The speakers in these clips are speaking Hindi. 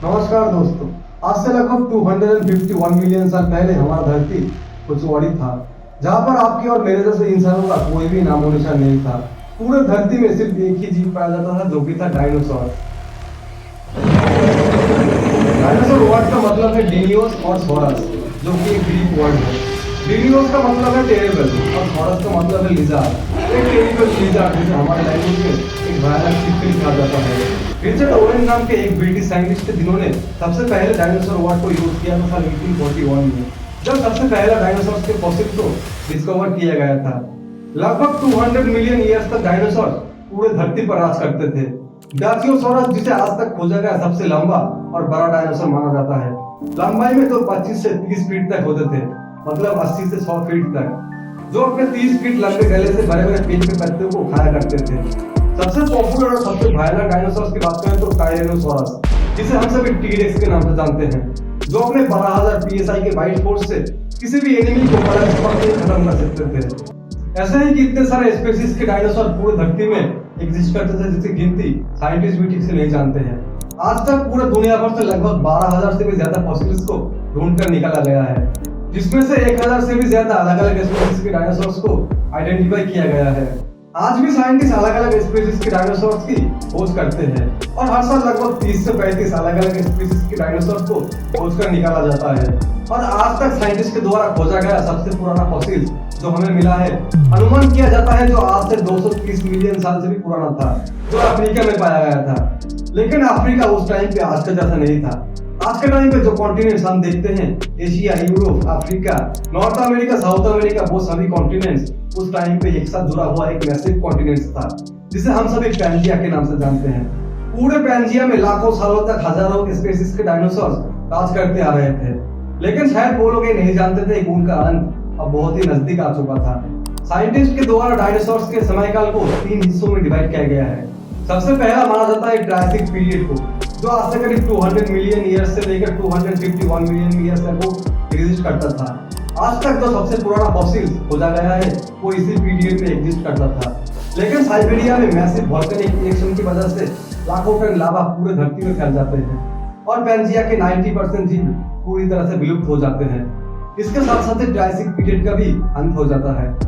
नमस्कार दोस्तों। आज से लगभग 251 मिलियन साल पहले हमारा धरती कुछ और ही था, जहाँ पर आपके और मेरे जैसे इंसानों का कोई भी नामो निशान नहीं था। पूरे धरती में सिर्फ एक ही जीव पाया जाता था, जो कि था डायनासोर। डायनासोर वर्ड का मतलब है डिनियोस और सोरस, जो कि एक ग्रीक वर्ड है। डिनियोस का मतलब है टेरेबल और सोरस का मतलब है लिजार्ड। एक टेरेबल लिजार्ड जिसे हमारे लैंग्वेज में एक भयानक छिपकली कहा जाता है। रिचर्ड ओवेन नाम के एक ब्रिटिश साइंटिस्ट थे, जिन्होंने सबसे पहले डायनासोर वर्ड को यूज किया था 1841 में, जब सबसे पहला डायनासोर के फॉसिल को डिस्कवर किया गया था। लगभग 200 मिलियन ईयर्स तक डायनासोर पूरे धरती पर राज करते थे। ब्राचियोसोरस, जिसे आज तक खोजा गया सबसे लंबा और बड़ा डायनासोर माना जाता है, लंबाई में तो 25 से 30 फीट तक होते थे, मतलब 80 से 100 फीट तक, जो अपने 30 फीट लंबे गले से बड़े बड़े पेड़ के पत्तों को खाया करते थे। सबसे पॉपुलर और सबसे भयानक डायनासोर्स की बात करें तो टायरेनोसोरस, जिसे हम सभी टी-रेक्स के नाम से जानते हैं, जो अपने 12,000 पीएसआई के बाइट फोर्स से किसी भी एनिमी को बड़ा खत्म कर सकते थे। ऐसे ही कि इतने सारे स्पीशीज के डायनासोर पूरे धरती में एग्जिस्ट करते थे, जिसकी गिनती साइंटिस्ट भी ठीक से नहीं जानते हैं। आज तक पूरे दुनिया भर से लगभग 12,000 से भी ज्यादा फॉसिल्स को ढूंढ कर निकाला गया है, जिसमें से 1,000 से भी ज्यादा अलग अलग स्पीशीज के डायनासोर्स को आइडेंटिफाई किया गया है। आज भी साइंटिस्ट अलग अलग स्पीशीज के डायनासोर्स की खोज करते हैं और हर साल लगभग 30 से 35 अलग अलग स्पीशीज के डायनासोर्स को खोज कर निकाला जाता है। और आज तक साइंटिस्ट के द्वारा खोजा गया सबसे पुराना फॉसिल जो हमें मिला है, अनुमान किया जाता है जो आज से 230 मिलियन साल से भी पुराना था, जो अफ्रीका में पाया गया था। लेकिन अफ्रीका उस टाइम पे आज का जैसा नहीं था। आज के टाइम पे जो कॉन्टिनेंट्स हम देखते हैं, Asia, Europe, Africa, north America, south America, वो सभी कॉन्टिनेंट्स उस टाइम पे एक साथ जुड़ा हुआ एक मैसिव कॉन्टिनेंट था, जिसे हम सभी पैंजिया के नाम से जानते हैं। पूरे पैंजिया में लाखों सालों तक हजारों स्पीशीज के डायनासोर राज करते आ रहे थे, लेकिन शायद वो लोग ये नहीं जानते थे कि उनका अंत अब बहुत ही नजदीक आ चुका था। साइंटिस्ट के द्वारा डायनासोर्स के समयकाल को 3 हिस्सों में डिवाइड किया गया है। सबसे पहला माना जाता है ट्रायसिक पीरियड को, जो आज से करीब 200 मिलियन ईयर्स से लेकर 251 मिलियन ईयर्स तक वो एग्जिस्ट करता था। आज तक जो सबसे पुराना फॉसिल खोजा गया है वो इसी पीरियड में एग्जिस्ट करता था। लेकिन साइबेरिया में मैसिव वोल्केनिक रिएक्शन की वजह से लाखों टन लावा पूरे धरती में फैल जाते हैं और पैंजिया के 90% जीव पूरी तरह से विलुप्त हो जाते हैं। इसके साथ साथ ट्रायसिक पीरियड का भी अंत हो जाता है।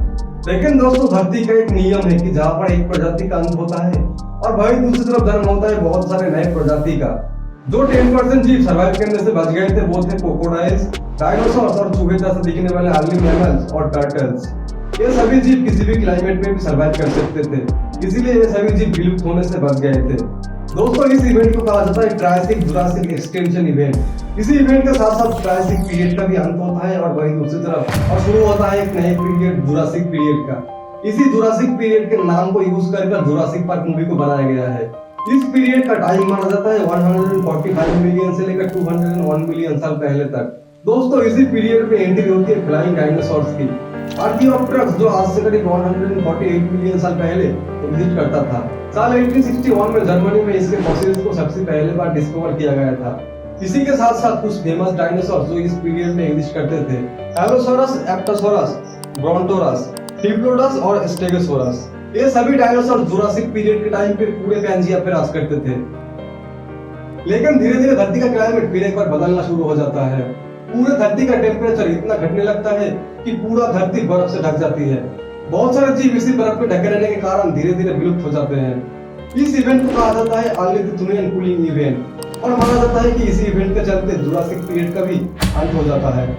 लेकिन दोस्तों, धरती का एक नियम है कि जहाँ पर एक प्रजाति का अंत होता है और वही दूसरी तरफ जन्म होता है बहुत सारे नए प्रजाति का। जो 10% जीव सर्वाइव करने से बच गए थे वो थे क्रोकोडाइल्स, डायनासोर्स और चूहे जैसे दिखने वाले अर्ली मैमल्स और टर्टल्स। ये सभी जीव किसी भी क्लाइमेट में भी सर्वाइव कर सकते थे, इसीलिए ये सभी जीव विलुप्त होने से बच गए थे। दोस्तों, इस इवेंट को कहा जाता है ट्रायसिक जुरासिक एक्सटेंशन इवेंट। इसी इवेंट के साथ साथ ट्रायसिक पीरियड का भी अंत होता है और वही दूसरी तरफ और शुरू होता है एक नए पीरियड, जुरासिक पीरियड का। इसी जुरासिक पीरियड के नाम को यूज कर जुरासिक पार्क मूवी को बनाया गया है। इस पीरियड का टाइम माना जाता है 145 मिलियन से लेकर 201 मिलियन साल पहले तक। दोस्तों, इसी पीरियड में एंट्री होती है फ्लाइंग डायनासोर्स की। आर्कियोप्टेरक्स, जो आज से करीब 148 मिलियन साल पहले एग्जिस्ट करता था। साल 1861 में जर्मनी में इसके फॉसिल्स को सबसे पहले बार डिस्कवर किया गया था। इसी के साथ साथ कुछ फेमस डायनासोर जो इस पीरियड में एग्जिस्ट करते थे, एलोसोरस, एप्टोसोरस, ब्रोंटोरस, डिप्लोडस और स्टेगोसोरस। ये सभी डायनासोर जुरासिक पीरियड के टाइम पे पूरे पैंजिया पे राज करते थे। लेकिन धीरे धीरे धरती का क्लाइमेट फिर एक बार बदलना शुरू हो जाता है। पूरे धरती का टेम्परेचर इतना घटने लगता है कि पूरा धरती बर्फ से ढक जाती है। बहुत सारे जीव इसी बर्फ में ढके रहने के कारण धीरे धीरे विलुप्त हो जाते हैं। इस इवेंट को कहा जाता है अर्ली लिथुनियन कूलिंग इवेंट और माना जाता है कि इसी इवेंट के चलते जुरासिक पीरियड का भी अंत हो जाता है।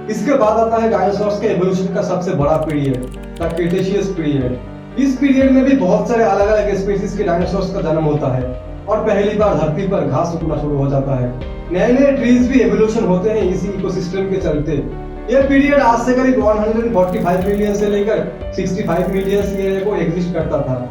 इसके बाद आता है डायनासोर्स के एवोल्यूशन का सबसे बड़ा पीरियड, द क्रेटेशियस पीरियड। इस पीरियड में भी बहुत सारे अलग अलग स्पीशीज के डायनासोर्स का जन्म होता है और पहली बार धरती पर घास उगना शुरू हो जाता है। नए नए ट्रीज भी एवोल्यूशन होते हैं इसी इकोसिस्टम के चलते। यह पीरियड आज से करीब 145 मिलियन से लेकर 65 मिलियन ईयर को एग्जिस्ट करता था।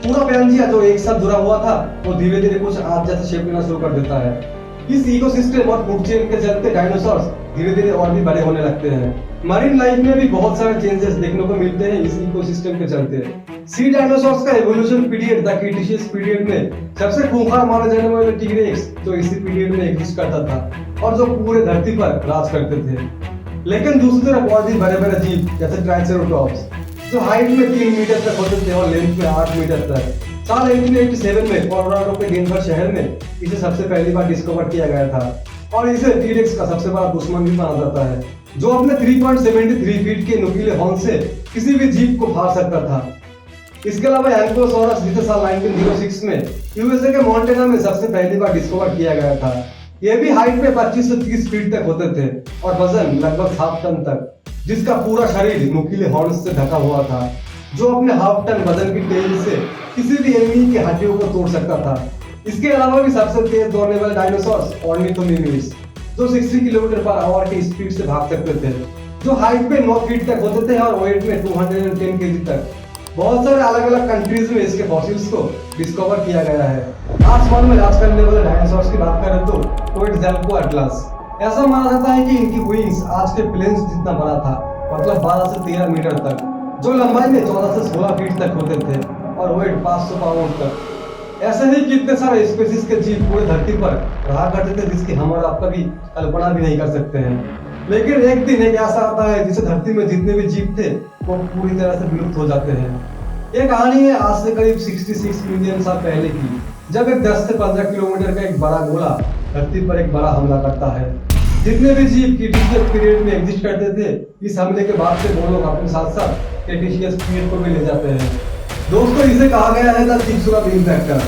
पूरा पैंजिया जो एक साथ जुड़ा हुआ था वो धीरे धीरे कुछ आज जैसा शेप लेना शुरू कर देता है। इस इकोसिस्टम और फूड चेन के चलते डायनासोर्स धीरे धीरे और भी बड़े होने लगते हैं। मरीन लाइफ में भी बहुत सारे चेंजेस देखने को मिलते हैं इस इकोसिस्टम के चलते। सी डायनासोर्स का evolution period, the Cretaceous period में सबसे खूंखार माने जाने वाले टी-रेक्स जो इसी पीरियड में एग्जिस्ट करता था और जो पूरे धरती पर राज करते थे। लेकिन दूसरी तरफ और भी बड़े बड़े जीव जैसे ट्राइसेरोटॉप्स, जो हाइट में 3 मीटर तक होते थे और लेंथ में 8 मीटर तक, साल 1887 में कोलोराडो के डेनवर शहर में इसे सबसे पहली बार डिस्कवर किया गया था और इसे टी-रेक्स का सबसे बड़ा दुश्मन भी माना जाता है, जो अपने 3.73 फीट के नुकीले हॉर्न से किसी भी जीव को फाड़ सकता था। इसके अलावा एंकोसोरस जिसे साल 1906 में यूएसए के मोंटेना में सबसे पहली बार डिस्कवर किया गया था। यह भी हाइट में 25 से 30 फीट तक होते थे और वजन लगभग 7 टन तक, जिसका पूरा शरीर नुकीले हॉर्न्स से ढका हुआ था, जो अपने हाफ टन वजन की टेल से किसी भी एनिमी के हड्डियों को तोड़ सकता था। इसके अलावा भी सबसे तेज दौड़ने वाले डायनासोर्स ऑर्निथोमिमिस, जो 60 किलोमीटर पर आवर की स्पीड से भाग सकते थे, जो हाइट में 9 फीट तक होते थे और वेट में 210 केजी तक। बहुत सारे अलग अलग कंट्रीज में इसके फॉसिल्स को डिस्कवर किया गया है। आसमान में राज करने वाले डायनासोर्स की बात करें तो कोएट्ज़ाल्कोएटलस। ऐसा माना जाता है कि इनकी विंग्स आज के प्लेन्स जितना बड़ा था, मतलब 12 से 13 मीटर तक, जो लंबाई में 14 से 16 फीट तक होते थे और वेट 500 पाउंड तक। ऐसे ही कितने सारे स्पीशीज के जीव पूरे धरती पर रहा करते थे, जिसकी हम और आप कभी कल्पना भी नहीं कर सकते हैं। लेकिन एक दिन एक ऐसा आता है जिसे धरती में जितने भी जीव थे वो पूरी तरह से विलुप्त हो जाते हैं। ये कहानी है आज से करीब 66 मिलियन साल पहले की, जब एक 10 से 15 किलोमीटर का एक बड़ा गोला धरती पर एक बड़ा हमला करता है। जितने भी जीव क्रीटेशियस पीरियड में एग्जिस्ट करते थे, इस हमले के बाद से वो लोग अपने साथ साथ क्रीटेशियस पीरियड को भी ले जाते हैं। दोस्तों, इसे कहा गया है द चिक्सुरा बीम फैक्टर।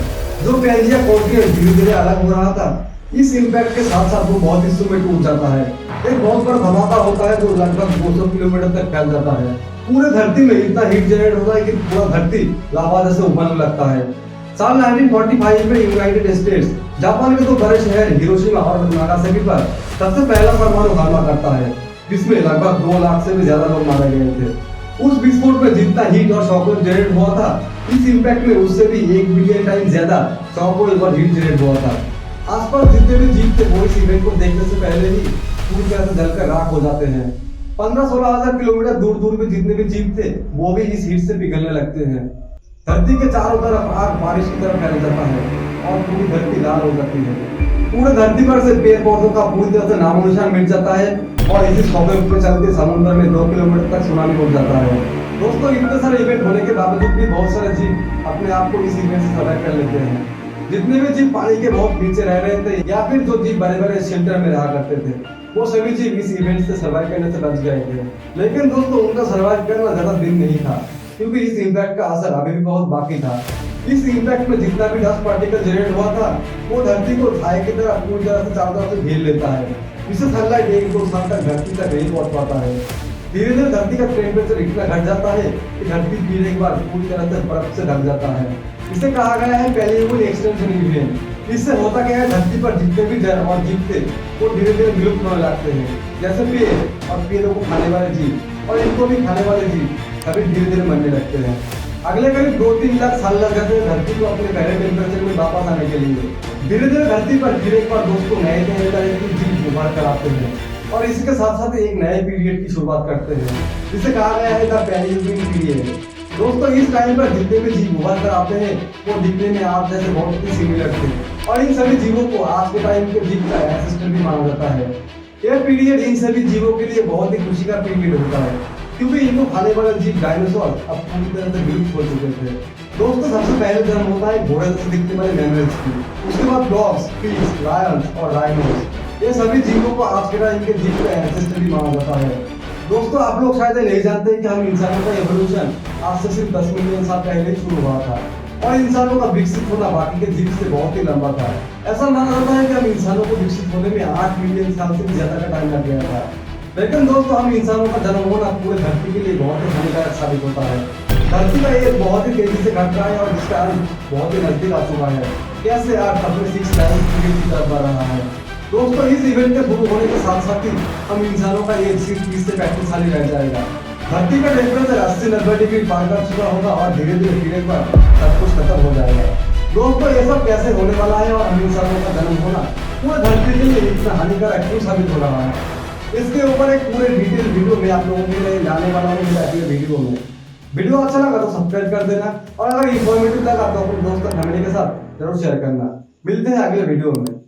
जो पैंजिया कॉन्टिनेंट धीरे धीरे अलग हो रहा था, इस इम्पैक्ट के साथ साथ वो बहुत हिस्सों में टूट जाता है। एक बहुत बड़ा धमाका होता है जो लगभग 200 किलोमीटर तक फैल जाता है। पूरे धरती में इतना हीट जनरेट होता है कि पूरा धरती लावा जैसे उबलने लगता है। साल 1945 में यूनाइटेड स्टेट्स जापान के 2 बड़े शहर हिरोशिमा और नागासाकी पर सबसे पहला परमाणु हमला करता है, जिसमें लगभग 2 लाख से भी ज्यादा लोग मारे गए थे। उस विस्फोट में जितना हीट और शॉकवेव जनरेट हुआ था, इस इम्पैक्ट में उससे भी 1 बिलियन टाइम ज्यादा शॉकवेव और हीट जनरेट हुआ था। आसपास जितने भी जीव थे वो इस इवेंट को देखने से पहले ही पूरी तरह से जलकर राख हो जाते हैं। 15-16 हजार किलोमीटर दूर दूर में जितने भी जीव थे वो भी इस हीट से पिघलने लगते हैं। धरती के चारों तरफ आग बारिश की तरह फैल जाता है और पूरी धरती लाल हो जाती है। पूरे धरती पर से पेड़ पौधों का पूरी तरह से नामो निशान मिट जाता है और इसी शॉकवेव के चलते समुद्र में 2 किलोमीटर तक सुनामी हो जाता है। दोस्तों, इतने सारे इवेंट होने के बावजूद भी बहुत सारे जीव अपने आप को इस इवेंट से सर्वाइव कर लेते हैं। जितने भी जीव पानी के बहुत नीचे रह रहे थे या फिर जो जीव बड़े बड़े शेल्टर में रहा करते थे, वो सभी जीव इस इवेंट से सर्वाइव करने से बच गए थे। लेकिन दोस्तों, उनका सर्वाइव करना ज्यादा दिन नहीं था, क्योंकि इस इम्पैक्ट का असर अभी भी बहुत बाकी था। इस इम्पैक्ट में जितना भी डस्ट पार्टिकल जनरेट हुआ था, वो धरती को छाए की तरह पूरी तरह से चारों तरफ से घेर लेता है। इससे सनलाइट 1-2 साल तक धरती तक नहीं पहुंच पाता है। धीरे धीरे धरती का टेम्परेचर इतना घट जाता है कि धरती फिर एक बार पूरी तरह से बर्फ से ढक जाता है। इसे कहा गया है पैलियोजेनिक एक्सटेंशन इवेंट। इससे होता क्या है, धरती पर जितने भी जड़ और जीव थे वो धीरे धीरे विलुप्त होने लगते हैं, जैसे पेड़ और पेड़ों को खाने वाले जीव और इनको भी खाने वाले जीव सभी धीरे धीरे मरने लगते हैं। अगले करीब 2-3 लाख साल लग जाते हैं धरती को अपने पहले टेम्परेचर में वापस आने के लिए। धीरे धीरे धरती पर फिर एक बार दोस्तों नए तरह के जीव उभर कर आते हैं और इसके साथ साथ एक नए पीरियड की शुरुआत करते हैं, जिसे कहा गया है द पैलियोजेनिक पीरियड। दोस्तों, इस टाइम पर जितने भी जीव उभर कर आते हैं वो दिखने में आप जैसे बहुत ही सिमिलर थे और इन सभी जीवों को आज के टाइम के जीव का एंसेस्टर भी माना जाता है। यह पीरियड इन सभी जीवों के लिए बहुत ही खुशी का पीरियड होता है, क्योंकि इनको खाने वाले जीव डायनासोर अब पूरी तरह से विलुप्त हो चुके थे। दोस्तों, सबसे पहले जन्म होता है घोड़े जैसे दिखने वाले मैमल्स की, उसके बाद डॉग्स, पिग्स, लायंस और राइनोस। ये सभी जीवों को आज के टाइम के जीव का एंसेस्टर भी माना जाता है। दोस्तों, आप लोग शायद नहीं जानते कि हम इंसानों का एवोल्यूशन आज से सिर्फ 10 मिलियन साल पहले ही शुरू हुआ था और इंसानों का विकसित होना बाकी के जीव से बहुत ही लंबा था। ऐसा माना जाता है कि हम इंसानों को विकसित होने में 8 मिलियन साल से भी ज्यादा का टाइम लग गया था। लेकिन दोस्तों, हम इंसानों का जन्म होना पूरे धरती के लिए बहुत ही हानिकारक साबित होता है। धरती का एज बहुत ही तेजी से घट रहा है और जिसका अंत बहुत ही नजदीक आ चुका है। कैसे आज अपने 6 लाख पीरियड की तरफ बढ़ रहा है। दोस्तों, इस इवेंट के शुरू होने के साथ साथ ही हम इंसानों का एज सिर्फ 30 से 35 साल ही रह जाएगा। धरती का टेम्परेचर 80-90 डिग्री पार कर चुका होगा और धीरे धीरे फिर एक बार सब कुछ खत्म हो जाएगा। दोस्तों, ये सब कैसे होने वाला है और हम इंसानों का जन्म होना पूरे धरती के लिए इतना हानिकारक क्यों साबित हो रहा है, इसके ऊपर एक पूरे डिटेल वीडियो में आप लोगों के लिए लाने वाला हूँ मेरे अगले वीडियो में। वीडियो अच्छा लगा तो सब्सक्राइब कर देना और अगर इन्फॉर्मेटिव लगा तो अपने दोस्त और फैमिली के साथ जरूर शेयर करना। मिलते हैं अगले वीडियो में।